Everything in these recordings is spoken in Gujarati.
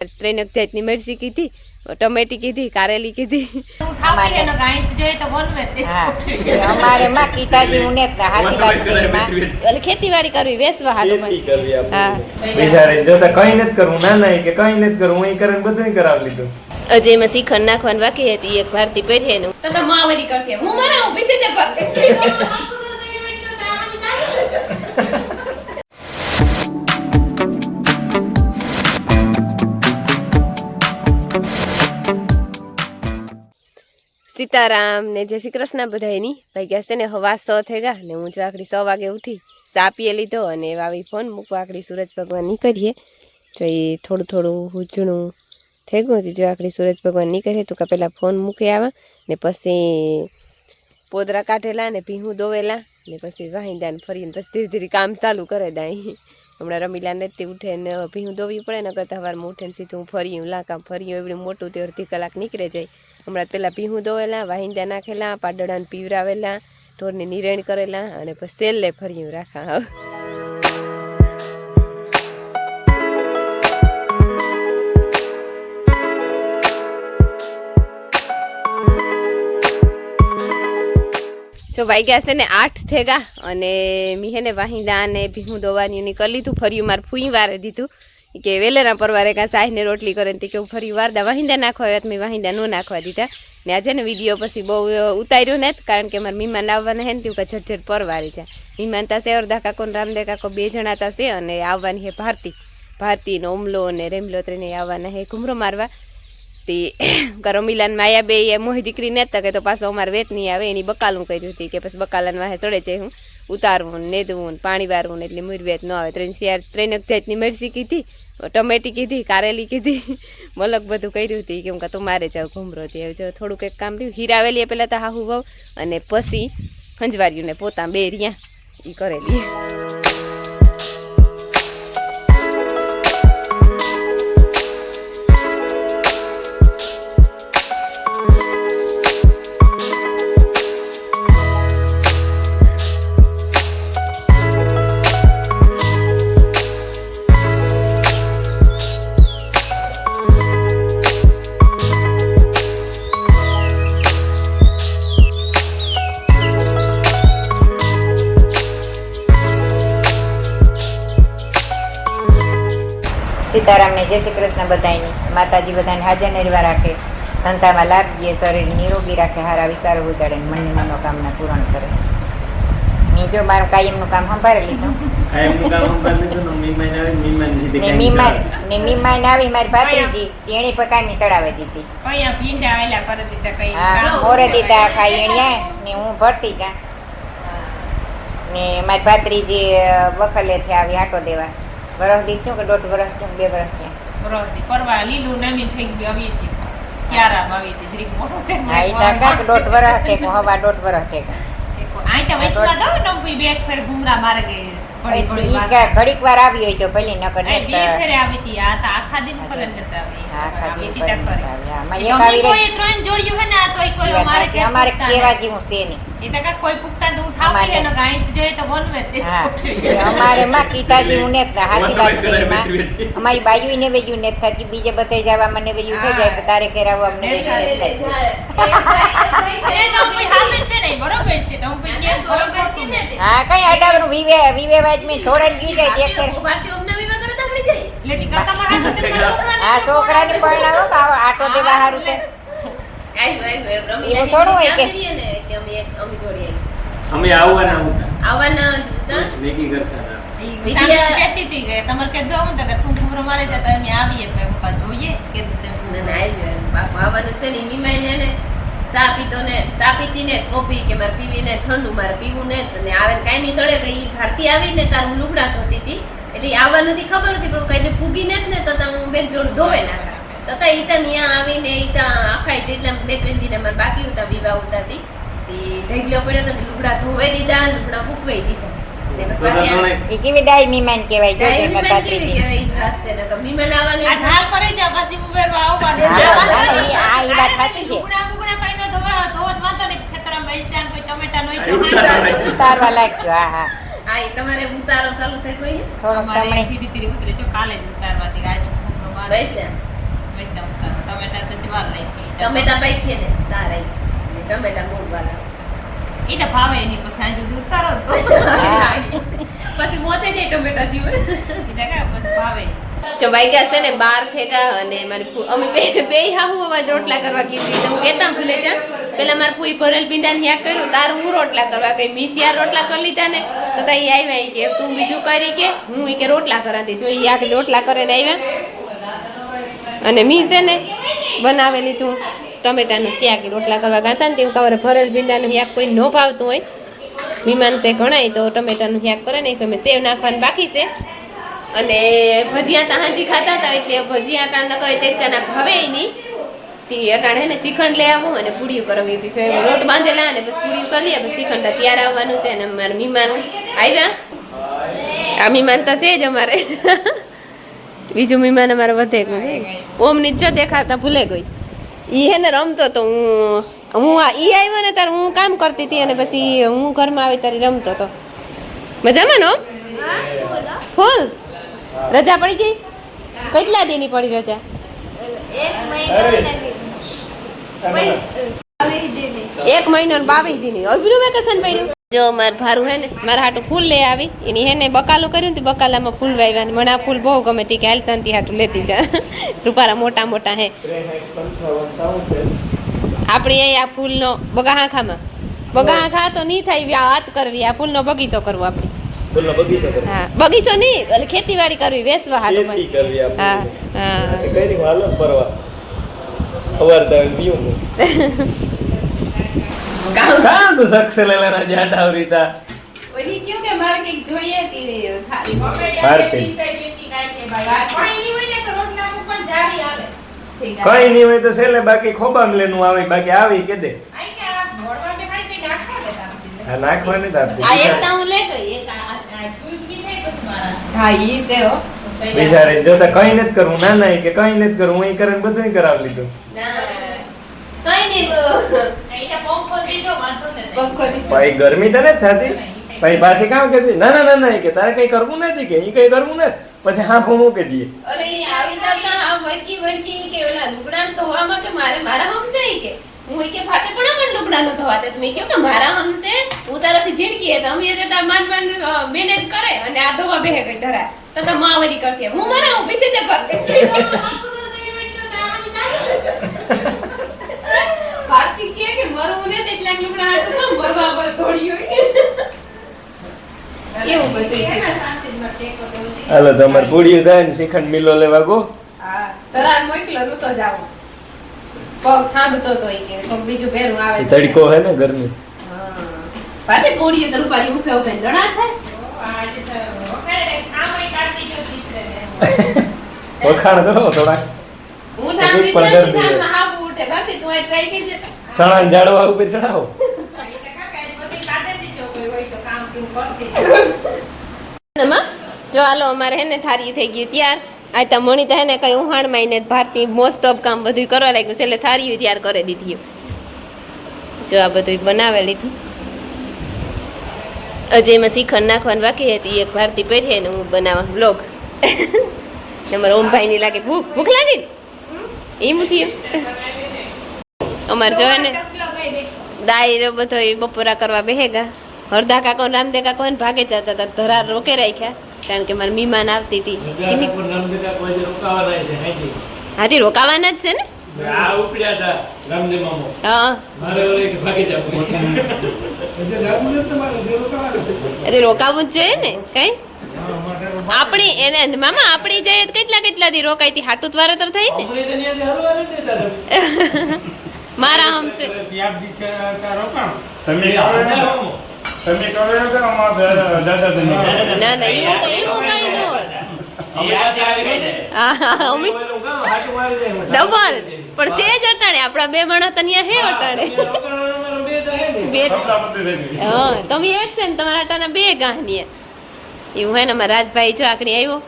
ત્રણ જાતની મરચી કીધી, ટમેટી કીધી, કારેલી કીધી. અમારે માં કીતાજી ઉને હાસી વાત છે એમાં. એટલે ખેતીવાડી કરવી વેસવા હાલું. હા બિચારી જોતા કઈ નથી કરવું, ના ના કે કઈ નથી કરવું, અહીં કરીને બધું કરાવી લીધું. હજી એમાં શ્રીખંડ નાખવાનું બાકી હતી, એક ભારતી પહેરીએ ને તો માવડી કરતી હું મારા હું પીતે તે ભરતી. સીતારામ ને જય શ્રી કૃષ્ણ બધાયની. ભાઈ ગયા છે ને હવા 6 થઈ ગયા ને હું જો આખડી 6 વાગે ઉઠી, ચા પીએ લીધો અને વાવી ફોન મૂકવા આખડી સૂરજ ભગવાન નીકળીએ. જો એ થોડું થોડું હુજણું થઈ ગયું હતું. જો આખડી સૂરજ ભગવાન નીકળીએ તો પહેલાં ફોન મૂકી આવ્યા ને પછી પોદરા કાઢેલા ને ભીહું દોવેલા ને પછી વાહિંદાને ફરીને પછી ધીરે ધીરે કામ ચાલુ કરે દાઈ. હમણાં રમીલા નથી ઉઠે ને ભીહું દોવી પડે ને કરતાં સવારમાં ઉઠે ને સીધું ફર્યું લાકામ ફર્યું એવડું મોટું તે અડધી કલાક નીકળે જાય. હમણાં પહેલાં ભીહું દોવેલા, વાહિંદા નાખેલા, પાડડાને પીવરાવેલા, ઢોરની નિરેણ કરેલા અને પછી સેલે ફર્યું રાખા. હવે તો વાગ્યા છે ને 8 થઈ ગયા અને મી હે ને વાહિંદા અને ભીહું દોવાની કરી લીધું. ફર્યું મારે ફૂઈ વારે દીધું કે વેલેરા પરવારે કાં સાહીને રોટલી કરે ને કે હું ફરી વારદા વાહિંદા નાખવા આવ્યા મેં વાહિંદા ન નાખવા દીધા. ને આજે ને વિડીયો પછી બહુ ઉતાર્યો ને કારણ કે મારા મહેમાન આવવાના હે ને તેવું કાંઈ ઝટઝટ પરવારી છે. મહેમાન તાસે અરધા કાકો ને રામદે કાકો 2 જણા તાસે અને આવવાની હે ભારતી ને ઓમલો અને રેમલો ત્રણે આવવાના હે ઘુમરો મારવા. તે રમીલાન માયા બે મોહી દીકરી નતા કે તો પાછો અમારે વેત નહીં આવે એની બકાલું કર્યું હતી કે પછી બકાલાન વાહે ચડે છે હું ઉતારવું નેદવું પાણી વારવું ને એટલે મુરવેત ન આવે. 3 જાતની મરચી કીધી, ટમેટી કીધી, કારેલી કીધી, મલક બધું કર્યું હતું કેમ કે તો મારે જાવ ઘુમરો હતી. જો થોડુંક એક કામ રહ્યું હીરાવેલી પહેલાં તો હાહુ વહુ અને પછી હંજવાર્યું ને પોતા 2 રહ્યા એ કરેલી. સીતારામ ને જય શ્રી કૃષ્ણ બધાની. માતાજી બધાને હાજર નિર્વા રાખે, ધંધામાં લાભ દે, શરીર નિરોગી રાખે, હારા વિચારો ઉતારે, મનની મનોકામના પૂરણ કરે. મેં જો મારું કાયમનું કામ સંભાળી લીધું. મહેમાન આવી મારી ભાત્રીજી એણી પકાની ચડાવી દીધી. મોરે દીધા ખાઈ એણિયા ને હું ભરતી જા ને મારી ભાત્રીજી વખલેથી આવી આટો દેવા. વરસ દી થયું કે 1.5 વર્ષ થયું, 2 વર્ષ થયા. વરસ દી પરવા લીલું નમીન થઈ ગયું આવી હતી ક્યારામાં આવી હતી જરીક મોટો થઈ ગયો. આ ઈતા કાક 1.5 વર્ષ થયા કે હવા 1.5 વર્ષ થયા. આઈતા વૈસમાં દો નંપી બે ફેર ઘુમરા મારે ગઈ ઘડીક વાર આવી હોય તો ભલે નકર બે ફેરે આવી હતી. આ તો આખા દિન પર નતા આવી. આખા દિન પર એક આવી રહી. ત્રણ જોડ્યું હે ને આ તોય કોઈ અમારે કેવા જેવું છે નહીં. એ તો કોઈ પુખતા તો ઉઠાવી લે ને ગાય જોઈએ તો વનવે તે જોઈએ. અમારે માં કીતાજી ઉને હાસી વાત છે એમાં. અમારી બાયુ ને વેજ્યું ને થતી બીજે બધે જવા મને વેજ્યું થઈ જાય તારે કેરાવ અમને બરોબર છે. હા કઈ અડાવરું વિવે વાજ મેં થોડા ગઈ જાય એક આ છોકરાને પરણાવો આટો દેવા હારું છે. થોડું હોય કે અમે આવવાના હતા મેગી કરતા વિડિયા કહેતી હતી કે તમારે કે જાવ તો કે તું ઘુમરો મારે જા તો અમે આવીએ કે પપ્પા જોઈએ કે ના આવી બાપુ આવવાનું છે ને મીમાઈને ને ચા પીતી ને કોફી કે મારે પીવી ને ઠંડુ મારે પીવું ને અને આવે કાઈ નહીં સડે કે ભારતી આવી ને તારું લુગડા ધોતી હતી એટલે આવવાનું હતી ખબર હતી પણ કઈ પૂગી ને તો હું બે જોડ ધોવે ના તથા ઈતા ન્યા આવીને ઈતા આખાઈ જેટલા 2-3 દિન અમારે બાકી હતા વિવાહ ઉતાથી ઢગલો પડ્યો તો લુગડા ધોવાઈ દીધા, લુગડા ફૂકવાઈ દીધા. એ કેવી ડાય મીમાન કહેવાય જો તે કતાત્રી કેવાય ઈ વાત છે ને તો મીમાન આવવાની આ ઢાલ કરી જા પછી ઉભેરવા આવવાનું. આ ઈ વાત સાચી છે. લુગડા કઈનો ધોવત વાતો ને ખેતરા મૈસાન કોઈ ટમેટા નોઈ ઉતારવા લાગજો. હા હા હા ઈ તમારે ઉતારો ચાલુ થઈ ગઈ થોડો તમને ધીરે ધીરે ઉતરે જો કાલે જ ઉતારવાથી આજે વૈસે પૈસા ઉતારો ટમેટા તો જવાર લાગી ટમેટા પાઈ ને તારા ટમેટા બહુ વાલા એ તો ભાવે એની પછી સાંજે દૂધ ઉતારો તો પછી મોતે જાય ટમેટા જીવે એટલે કાંઈ પછી ભાવે જો વાગ્યા છે ને 12 થેગા અને મારી અમે બે હાહુ અવાજ રોટલા કરવા કીધી તો હું કેતા ભૂલે જા પેલા મારી ફૂઈ ભરેલ પીંડાને યાદ કર્યું તારું હું રોટલા કરવા કઈ મિસિયાર રોટલા કરી લીધા ને તો તઈ આવ્યા ઈ કે તું બીજું કરી કે હું ઈ કે રોટલા કરાતી જો ઈ આખી રોટલા કરીને આવ્યા અને મી છે ને બનાવેલી તું ટમેટાનું શાક રોટલા કરવા ગાતા ને તેવું કવરે ભરેલ ભીંડાનું શાક કોઈ ન ભાવતું હોય મહેમાન છે ઘણાય તો ટમેટાનું શાક કરે ને મેં સેવ નાખવાનું બાકી છે અને ભજીયા તા હાજી ખાતા હતા એટલે ભજીયા તા ન કરે તે રીતના ભાવે નહીં તે અટાણે ને શ્રીખંડ લઈ આવું અને પૂરીઓ કરવી હતી છે રોટ બાંધેલા અને પછી પૂરીઓ કરી લઈએ પછી શ્રીખંડ તૈયાર આવવાનું છે અને મારા મહેમાન આવ્યા આ મહેમાન તો છે જ અમારે બીજું મહેમાન અમારે વધે ઓમ ની જ દેખાતા ભૂલે ગઈ ઈ હે ને રમતો તો હું ઈ આવ્યો ને ત્યારે હું કામ કરતી હતી અને પછી હું ઘરમાં આવી ત્યારે રમતો હતો મજામાં નો ફૂલ રજા પડી ગઈ કેટલા દીની પડી રજા એક મહિનો ને 22 દીની અભીનું વેકેશન પડ્યું જો માર ભારું હે ને મારા હાટું ફૂલ લઈ આવી એની હે ને બકાલું કર્યું ને બકાલામાં ફૂલ વાવ્યા ને મને આ ફૂલ બહુ ગમે તી કે હાલ શાંતિ હાટું લેતી જા રૂપારા મોટા મોટા હે આપણી અહીં આ ફૂલનો બગાહાખામાં બગાહાખા તો નહીં થાય વાત કરવી આ ફૂલનો બગીચો કરવો આપણે ફૂલનો બગીચો કરવો હા બગીચો નહીં એટલે ખેતીવાડી કરવી વેચવા હાટું ખેતી કરવી આપણે હા હા કઈ હાલો પરવા અવાર તો પીવું કાં તો સક્ષ લેલા જાડા આવરીતા ઓલી ક્યું કે મારે કઈક જોઈએ તી ખાલી ભારતી પાણી હોય ને તો રોટલામાં પણ જાળી આવે કઈ નહીં હોય તો છેલ્લે બાકી ખોબામ લેનું આવે બાકી આવી કે દે આઈ કે આ ભોળવા કે ખાઈ કઈ નાખવા દે તારથી આ નાખવાની તારતી આ એક તા હું લે ગઈ એક આ દૂધ કી થાય પછી મારા હા ઈ છે હો બિચારે જોતા કઈ નથી કરવું ના ના કે કઈ નથી કરવું હું કરીને બધું કરાવી લીધું ના કઈ નહીં અહીંયા પંખો દીધો વાંધો નથી પંખોથી ભાઈ ગરમી તો નથી થતી ભાઈ પાછી કામ કરતી ના ના ના ના કે તારે કઈ કરવું નથી કે ઈ કઈ કરવું નથી પછી હાફું મૂકી દઈએ અરે ઈ આવી તરતા આ વરકી કે ઓલા લુગડાન તો હોવામાં કે મારા હમસે ઈ કે હું ઈ કે ફાટે પણ લુગડાનો થવા દે મેં કહ્યું કે મારા હમસે હું તારાથી ઝીણકી હે તો અમે જતા માન મેનેજ કરે અને આ ધોવા બેહે ગઈ ધરા તો માવરી કરતી હું મારા હું પીછે તે કરતી ભારતી કે મરવું ને એટલા લુગડા હાથ કામ ભરવા પર થોડી હોય એવું બધું હાલો તમારે પૂડીયું થાય ને શ્રીખંડ મિલો લેવા ગો હા તરાર મોકલો નું તો જાવ પગ થાંભતો તો ઈ કે પગ બીજું પહેરું આવે ઈ તડકો હે ને ગરમી હા પાછી પોડીએ તો રૂપાળી ઉફે ઉફે દડા થાય આજે તો વખરે આમય કાઢી જો દીકરે વખાણ કરો થોડાક હું થામ એક પણ બીજા દર્દી થામ હાબુ ઉઠે બાકી તું આ ટ્રાય કરજે સણા જાડવા ઉપર ચડાવો જો હાલો અમારે હે ને થારી થઈ ગઈ ત્યાર આ તો મણી તો હે ને કઈ ઉહાણ માં ને ભારતી મોસ્ટ ઓફ કામ બધું કરવા લાગ્યું છે એટલે થારી તૈયાર કરી દીધી જો આ બધું બનાવે લીધું હજી એમાં શ્રીખંડ નાખવાનું બાકી હતી એક ભારતી પહેરીએ ને હું બનાવવા બ્લોગ અમારે ઓમભાઈ ની લાગે ભૂખ ભૂખ લાગી ને એમ થયું અમારે જો ને દાયરો બધો બપોરા કરવા બેહેગા હરદા કાકો રામદે કાકો ને ભાગે જતા હતા ધરાર રોકે રાખ્યા કારણ કે મારી મહેમાન આવતી હતી હાથી રોકાવાના જ છે ને હા અરે રોકાવું જ જોઈએ ને કઈ આપણી એને મામા આપણી જઈએ તો કેટલા દી રોકાઈ હતી હાટુત વાર તો થઈ ને મારા હમસે ના ના એવું કઈ ન ડબલ પણ છે જ અટાણે આપડા બે માણસ તનિયા હે અટાણે હા તમે એક છે ને તમારા અટાણા બે ગાહનિયા એવું હે ને અમારા રાજભાઈ જો આકડી આવ્યો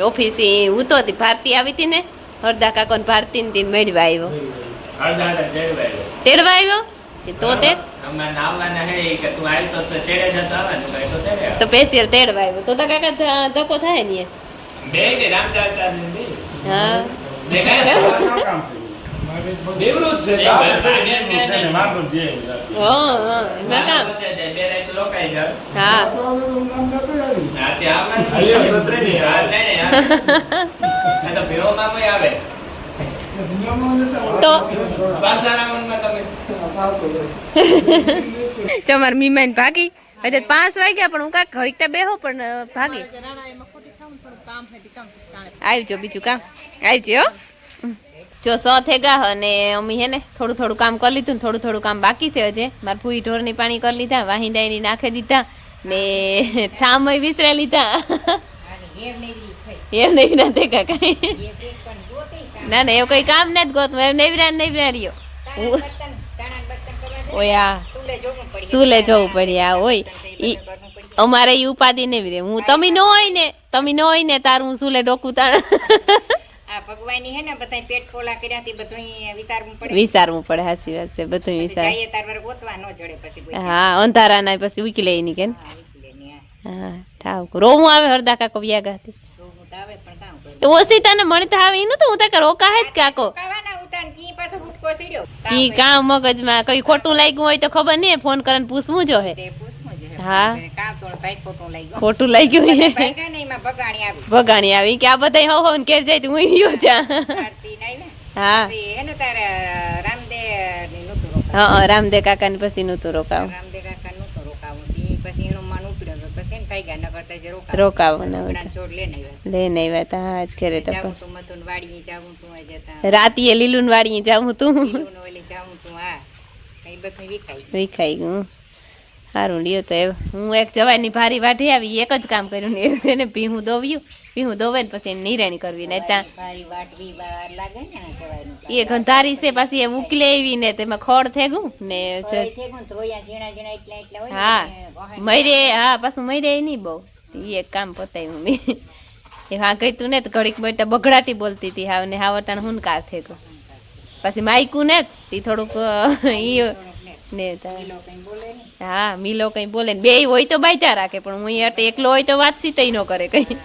ઓફિસે હું તો હતી ભારતી આવી હતી ને હરદા કાકો ને ભારતી ને મેળવા આવ્યો તેડવા આવ્યો તો તે તો પેશિયર તેડવા આવ્યો તો કાકા ધક્કો થાય ને હા નિવૃત્ત છે હા એમાં કામ હા હાલ્યો તો ત્રણેય આવે. તો તમાર મીમાન ભાગી હજે 5 વાગ્યા પણ હું કાંઈક ઘડીકતા બેહો પણ ભાગી આવજો બીજું કામ આવજો હો. જો 100 થઈ ગયા અને અમે હે ને થોડું થોડું કામ કરી લીધું ને થોડું થોડું કામ બાકી છે હજે મારા ફૂઈ ઢોરની પાણી કરી લીધા વાહિંદાની નાખી દીધા ને ઠામય વિસરાઈ લીધા એમ નહીં ના તે કાંઈ ના ના એવું કઈ કામ નથી ગોતું એમ નવરા રહ્યો ઓય આ સુલે જવું પડે આ હોય ઈ અમારે ઈ ઉપાધિ નહીં રે હું તમે ન હોય ને તારું હું સુલે ડોકું તાણ આ ભગવાનની હે ને બધા પેટ ખોલા કર્યા થી બધું વિચારવું પડે સાચી વાત છે બધું વિચાર જાય તાર વાર ગોતવા ન જડે પછી કોઈ હા અંધારા ના પછી ઉકી લઈ ની કે હા ઠાવ રોવું આવે હરદા કાકો વ્યા ગાતી આવે પણ કામ કરે ઓસી તને મને તો આવે ઈ નતું હું તાકે રોકા હે જ કાકો કાવાના ઉતાન કી પાછો ગુટકો સીડ્યો ઈ કામ મગજમાં કઈ ખોટું લાગ્યું હોય તો ખબર નહીં ફોન કરીને પૂછવું જો હે તે પૂછવું છે હા કામ તો ભાઈ ખોટું લાગ્યું ખોટું લાગ્યું હે ભાઈ કે નહીં માં બગાણી આવી ભગાણી આવી કે આ બધા હો ને કેર જાય તો હું ઈયો જા આરતી નહીં ને હા પછી એને તારે રામદેવ ની નતું રોકાવું હા રામદેવ કાકા ને પછી નતું રોકાવું રામદેવ કાકા નતું રોકાવું તી પછી એનું મન ઉપડ્યો તો પછી એને કઈ ગયા ન કરતા જે રોકાવું ન છોડ લે નહીં લે નહીં વાત હા આજ કરે તો જાવું તું મતું વાડી જાવું તું આ જતા રાતીએ લીલું વાળી જાઉં તું લીલું ઓલી જાવું તું આ કઈ બધું વિખાઈ વિખાઈ ગયું સારું લ્યો તો હું એક જવાની ભારી વાઢી આવી એક જ કામ કર્યું ને એને ભીહું દોવે ને પછી નિરાણી કરવી ને ત્યાં ભારી વાટવી વાર લાગે ને જવાનું એ ગંધારી છે પાછી એ ઉકલે આવી ને તેમાં ખોડ થઈ ગયું ને ધોયા ઝીણા ઝીણા એટલા હોય હા મરે હા પાછું મરે નહીં બહુ એ એક કામ પતાવ્યું મેં એ હા કહીતું ને તો ઘડીક બેટા બગડાટી બોલતી હતી હાવ ને હાવટાણ હુનકાર થઈ ગયો પછી માયકું ને એ થોડુંક ઈ ને હા મીલો કઈ બોલે ને બે હોય તો બાયચા રાખે પણ હું એકલો હોય તો વાતચીત ન કરે કઈ